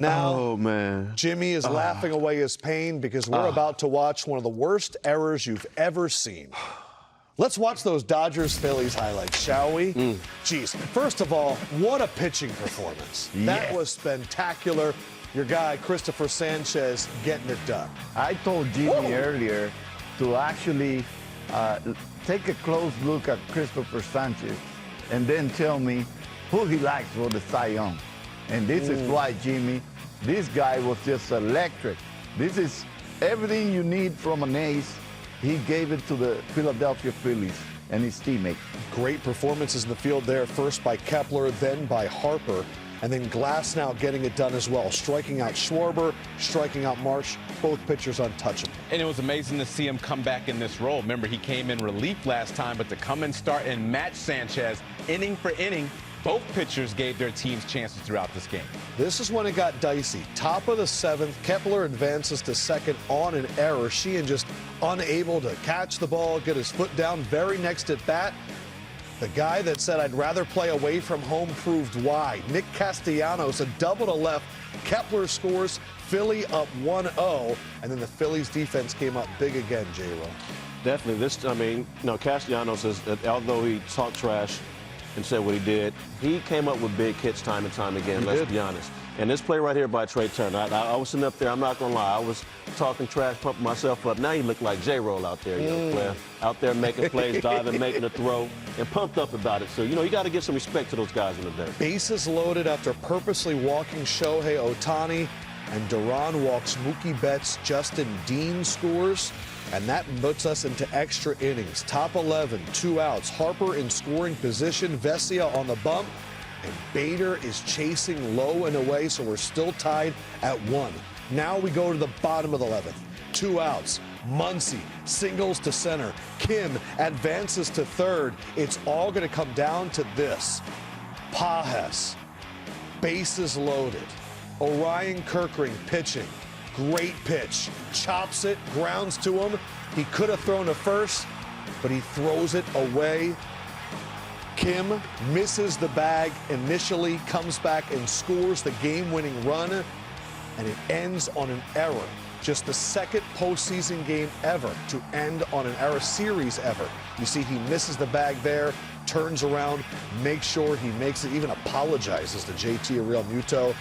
Now, oh, man. Jimmy is laughing away his pain because we're about to watch one of the worst errors you've ever seen. Let's watch those Dodgers-Phillies highlights, shall we? Jeez, first of all, what a pitching performance. That was spectacular. Your guy, Christopher Sanchez, getting it done. I told Jimmy earlier to actually take a close look at Christopher Sanchez and then tell me who he likes for the Cy Young. And this is why, Jimmy, this guy was just electric. This is everything you need from an ace. He gave it to the Philadelphia Phillies and his teammate. Great performances in the field there, first by Kepler, then by Harper, and then Glasnow getting it done as well, striking out Schwarber, striking out Marsh, both pitchers untouchable. And it was amazing to see him come back in this role. Remember, he came in relief last time, but to come and start and match Sanchez inning for inning, both pitchers gave their teams chances throughout this game. This is when it got dicey. Top of the seventh, Kepler advances to second on an error. Sheehan just unable to catch the ball, get his foot down. Very next at bat, the guy that said I'd rather play away from home proved why. Nick Castellanos, a double to left. Kepler scores, Philly up 1-0, and then the Phillies defense came up big again, J-Ro. Definitely. Castellanos, although he talked trash and said what he did, he came up with big hits time and time again, let's be honest. And this play right here by Trey Turner, I was sitting up there, I'm not going to lie, I was talking trash, pumping myself up. Now he looked like J-Roll out there, young player. Out there making plays, diving, making a throw, and pumped up about it. So, you got to give some respect to those guys in the dirt. Bases loaded after purposely walking Shohei Ohtani, and Duran walks Mookie Betts. Justin Dean scores, and that puts us into extra innings. Top 11, 2 outs. Harper in scoring position, Vesia on the bump, and Bader is chasing low and away, so we're still tied at 1. Now we go to the bottom of the 11th. 2 outs. Muncy singles to center. Kim advances to third. It's all going to come down to this. Pages, bases loaded. Orion Kirkring pitching. Great pitch. Chops it, grounds to him. He could have thrown to first, but he throws it away. Kim misses the bag initially, comes back and scores the game-winning run, and it ends on an error. Just the second postseason game ever to end on an error, series ever. You see he misses the bag there, turns around, makes sure he makes it, even apologizes to JT Realmuto.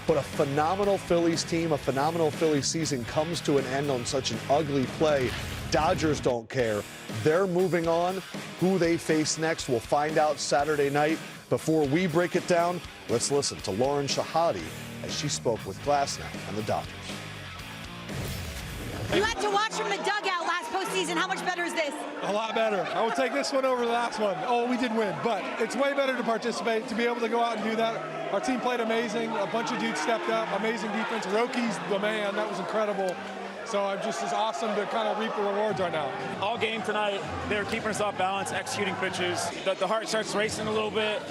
But a phenomenal Phillies team, a phenomenal Phillies season comes to an end on such an ugly play. Dodgers don't care. They're moving on. Who they face next, we'll find out Saturday night. Before we break it down, let's listen to Lauren Shahadi as she spoke with Glasnow and the Dodgers. You had to watch from the dugout last postseason. How much better is this? A lot better. I would take this one over the last one. Oh, we did win, but it's way better to participate, to be able to go out and do that. Our team played amazing. A bunch of dudes stepped up. Amazing defense. Roki's the man. That was incredible. So I'm just as awesome to kind of reap the rewards right now. All game tonight, they were keeping us off balance, executing pitches. The heart starts racing a little bit.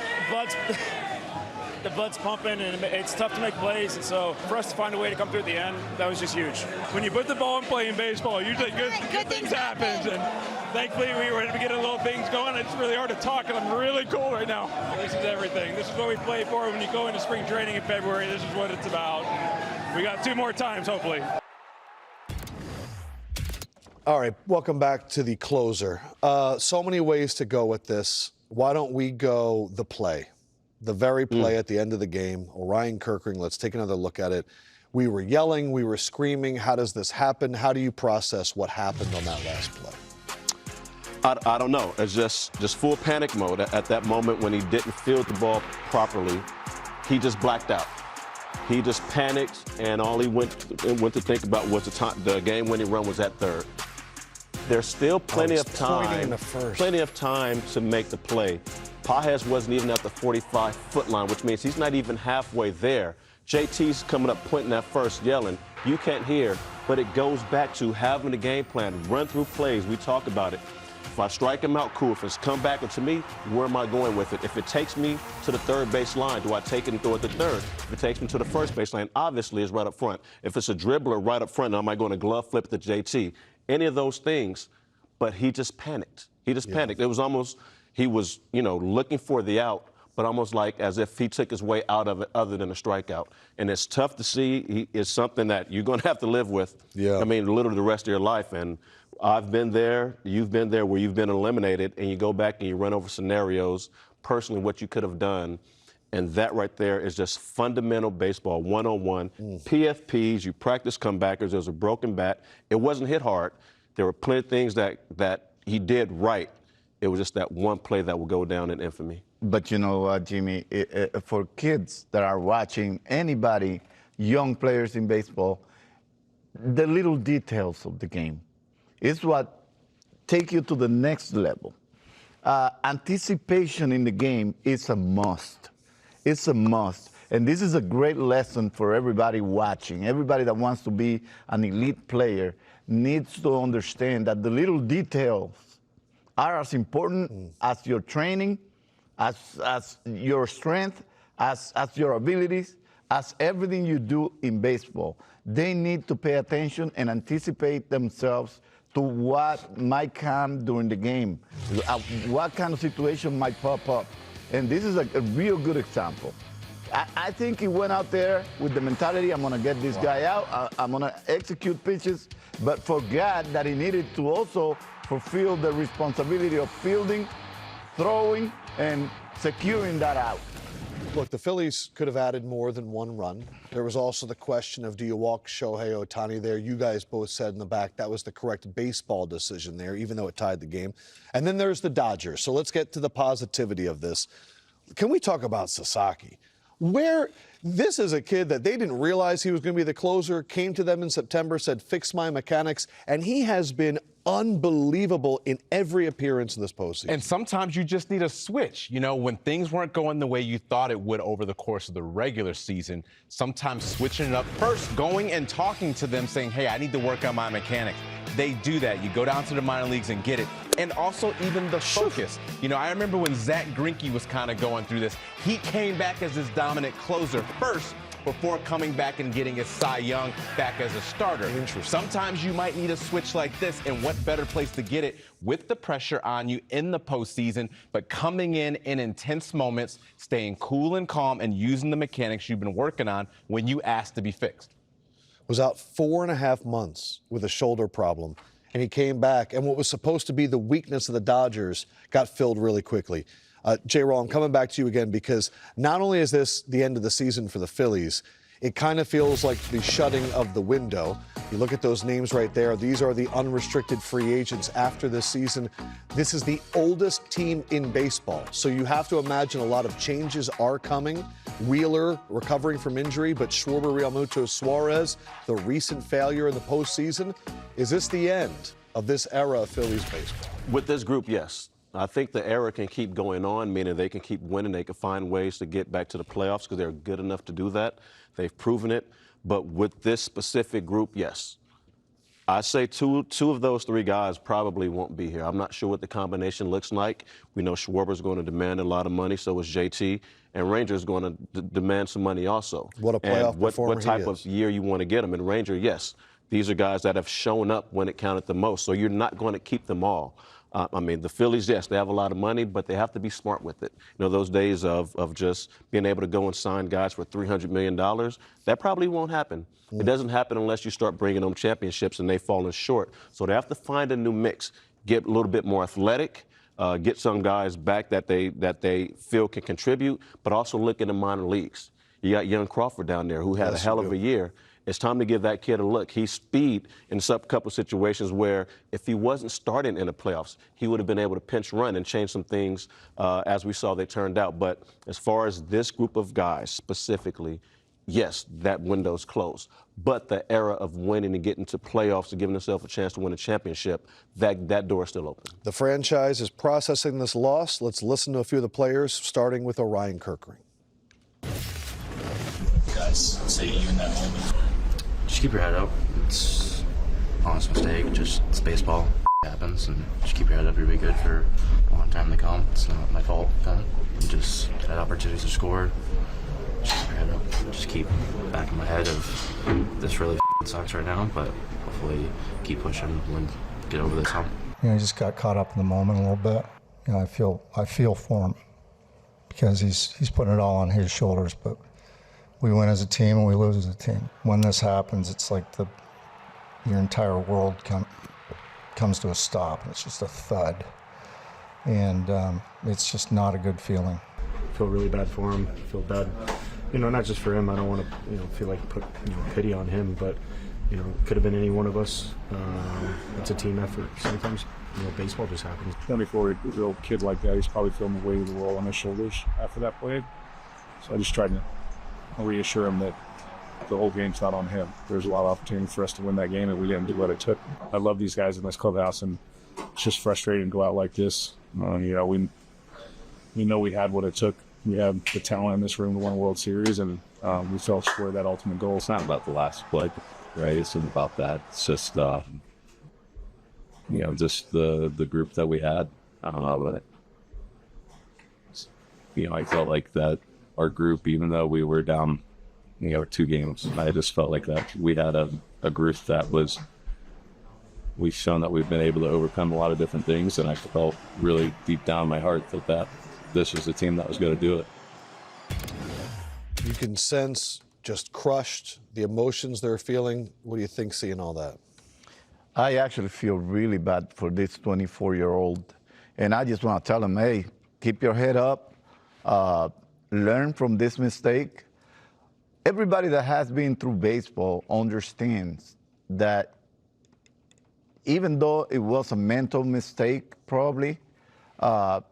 The blood's pumping, and it's tough to make plays. And so for us to find a way to come through at the end, that was just huge. When you put the ball in play in baseball, usually good things happen. And thankfully, we were able to get a little things going. It's really hard to talk, and I'm really cold right now. This is everything. This is what we play for. When you go into spring training in February, this is what it's about. We got 2 more times, hopefully. All right, welcome back to the closer. So many ways to go with this. Why don't we go the play? The very play at the end of the game, Orion Kirkring, let's take another look at it. We were yelling, we were screaming. How does this happen? How do you process what happened on that last play? I don't know. It's just full panic mode. At that moment when he didn't field the ball properly, he just blacked out. He just panicked, and all he went to think about was the game-winning run was at third. There's still plenty of time to make the play. Pages wasn't even at the 45-foot line, which means he's not even halfway there. JT's coming up, pointing at first, yelling. You can't hear, but it goes back to having a game plan, run through plays. We talk about it. If I strike him out, cool. If it's come back, and to me, where am I going with it? If it takes me to the third base line, do I take it and throw it to third? If it takes me to the first base line, obviously it's right up front. If it's a dribbler right up front, am I going to glove flip it to JT? Any of those things, but he just panicked. He just panicked. It was almost, he was, looking for the out, but almost like as if he took his way out of it other than a strikeout. And it's tough to see. It's something that you're going to have to live with, Yeah. I mean, literally the rest of your life. And I've been there, you've been there where you've been eliminated, and you go back and you run over scenarios, personally what you could have done. And that right there is just fundamental baseball, one-on-one. PFPs, you practice comebackers. There was a broken bat. It wasn't hit hard. There were plenty of things that he did right. It was just that one play that will go down in infamy. But you know, Jimmy, for kids that are watching, anybody, young players in baseball, the little details of the game is what take you to the next level. Anticipation in the game is a must. It's a must. And this is a great lesson for everybody watching. Everybody that wants to be an elite player needs to understand that the little details are as important as your training, as your strength, as your abilities, as everything you do in baseball. They need to pay attention and anticipate themselves to what might come during the game, what kind of situation might pop up. And this is a real good example. I think he went out there with the mentality, I'm going to get this guy out, I'm going to execute pitches, but forgot that he needed to also fulfill the responsibility of fielding, throwing, and securing that out. Look, the Phillies could have added more than one run. There was also the question of, do you walk Shohei Ohtani there? You guys both said in the back that was the correct baseball decision there, even though it tied the game. And then there's the Dodgers. So let's get to the positivity of this. Can we talk about Sasaki? This is a kid that they didn't realize he was going to be the closer, came to them in September, said, fix my mechanics, and he has been unbelievable in every appearance in this postseason. And sometimes you just need a switch. You know, when things weren't going the way you thought it would over the course of the regular season, sometimes switching it up first, going and talking to them, saying, hey, I need to work on my mechanics. They do that. You go down to the minor leagues and get it. And also even the focus. You know, I remember when Zach Greinke was kind of going through this. He came back as this dominant closer first before coming back and getting his Cy Young back as a starter. Sometimes you might need a switch like this, and what better place to get it with the pressure on you in the postseason, but coming in intense moments, staying cool and calm, and using the mechanics you've been working on when you ask to be fixed. Was out 4.5 months with a shoulder problem, and he came back, and what was supposed to be the weakness of the Dodgers got filled really quickly. J-Roll, I'm coming back to you again because not only is this the end of the season for the Phillies, it kind of feels like the shutting of the window. You look at those names right there. These are the unrestricted free agents after this season. This is the oldest team in baseball, so you have to imagine a lot of changes are coming. Wheeler recovering from injury, but Schwarber, Realmuto, Suarez, the recent failure in the postseason. Is this the end of this era of Phillies baseball? With this group, yes. I think the era can keep going on, meaning they can keep winning. They can find ways to get back to the playoffs because they're good enough to do that. They've proven it. But with this specific group, yes. I say two of those three guys probably won't be here. I'm not sure what the combination looks like. We know Schwarber's going to demand a lot of money, so is JT, and Ranger's going to demand some money also. What a playoff performer what type of year you want to get him. And Ranger, yes, these are guys that have shown up when it counted the most, so you're not going to keep them all. I mean, the Phillies, yes, they have a lot of money, but they have to be smart with it. You know, those days of just being able to go and sign guys for $300 million, that probably won't happen. It doesn't happen unless you start bringing them championships and they've fallen short. So they have to find a new mix, get a little bit more athletic, get some guys back that they feel can contribute, but also look in the minor leagues. You got young Crawford down there who had a hell of a year. It's time to give that kid a look. He's speed in some couple situations where if he wasn't starting in the playoffs, he would have been able to pinch run and change some things as we saw they turned out. But as far as this group of guys specifically, yes, that window's closed. But the era of winning and getting to playoffs and giving himself a chance to win a championship, that door is still open. The franchise is processing this loss. Let's listen to a few of the players, starting with Orion Kirkering. Guys, say you in that moment. Just keep your head up. It's an honest mistake. It's baseball. It happens, and just keep your head up. You'll be good for a long time to come. It's not my fault then. You just had opportunities to score. Just keep your head up. Just keep back in my head of this really sucks right now, but hopefully keep pushing and get over this hump. You know, I just got caught up in the moment a little bit. You know, I feel for him because he's putting it all on his shoulders. But we win as a team and we lose as a team. When this happens, it's like your entire world comes to a stop, and it's just a thud. And it's just not a good feeling. I feel really bad for him. I feel bad, not just for him. I don't want to, feel like put pity on him, but it could have been any one of us. It's a team effort. Sometimes, baseball just happens. 24-year-old kid like that, he's probably feeling the weight of the world on his shoulders after that play. So I just tried to reassure him that the whole game's not on him. There's a lot of opportunity for us to win that game, and we didn't do what it took. I love these guys in this clubhouse, and it's just frustrating to go out like this. We know we had what it took. We have the talent in this room to win a World Series, and we fell short of that ultimate goal. It's not about the last play, right? It's not about that. It's just, just the group that we had. I don't know, but I felt like that our group, even though we were down, 2 games, I just felt like that we had a group that was. We've shown that we've been able to overcome a lot of different things, and I felt really deep down in my heart that this was the team that was going to do it. You can sense just crushed, the emotions they're feeling. What do you think seeing all that? I actually feel really bad for this 24-year-old. And I just want to tell him, hey, keep your head up, learn from this mistake. Everybody that has been through baseball understands that even though it was a mental mistake, probably, all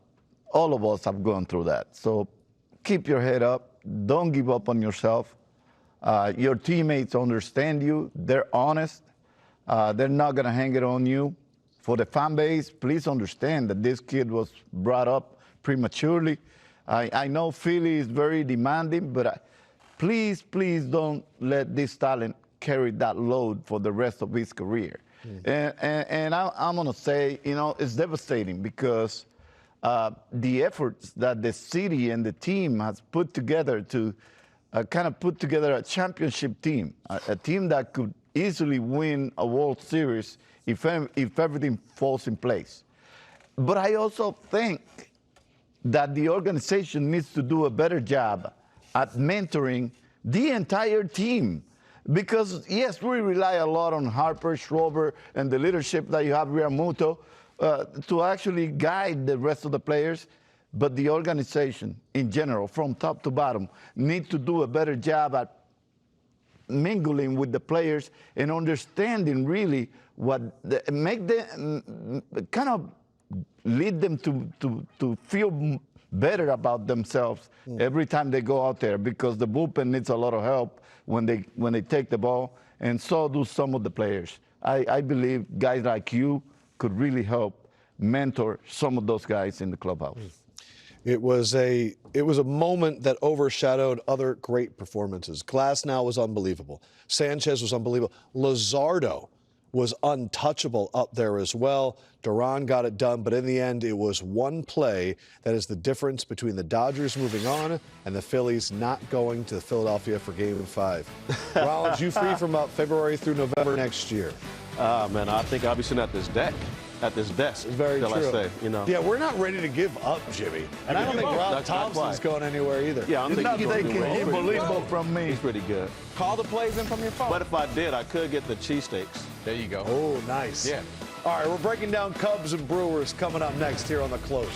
of us have gone through that. So keep your head up. Don't give up on yourself. Your teammates understand you. They're honest. They're not going to hang it on you. For the fan base, please understand that this kid was brought up prematurely. I know Philly is very demanding, but please don't let this talent carry that load for the rest of his career. And I'm going to say, it's devastating because the efforts that the city and the team has put together to kind of put together a championship team, a team that could easily win a World Series if everything falls in place. But I also think that the organization needs to do a better job at mentoring the entire team. Because, yes, we rely a lot on Harper, Schrober, and the leadership that you have, Realmuto, to actually guide the rest of the players. But the organization, in general, from top to bottom, need to do a better job at mingling with the players and understanding really make them kind of lead them to feel better about themselves every time they go out there, because the bullpen needs a lot of help when they take the ball, and so do some of the players. I believe guys like you could really help mentor some of those guys in the clubhouse. It was a moment that overshadowed other great performances. Glasnow was unbelievable. Sanchez was unbelievable. Luzardo was untouchable up there as well. Duran got it done, but in the end, it was one play that is the difference between the Dodgers moving on and the Phillies not going to Philadelphia for Game 5. Rollins, you free from about February through November next year. Man, I think I'll be sitting at this desk. Very true. I say, Yeah, we're not ready to give up, Jimmy. And I don't think Rob Thompson's going anywhere either. Yeah, I'm thinking unbelievable from me. He's pretty good. Call the plays in from your phone. But if I did, I could get the cheesesteaks. There you go. Oh, nice. Yeah. All right, we're breaking down Cubs and Brewers coming up next here on The Closer.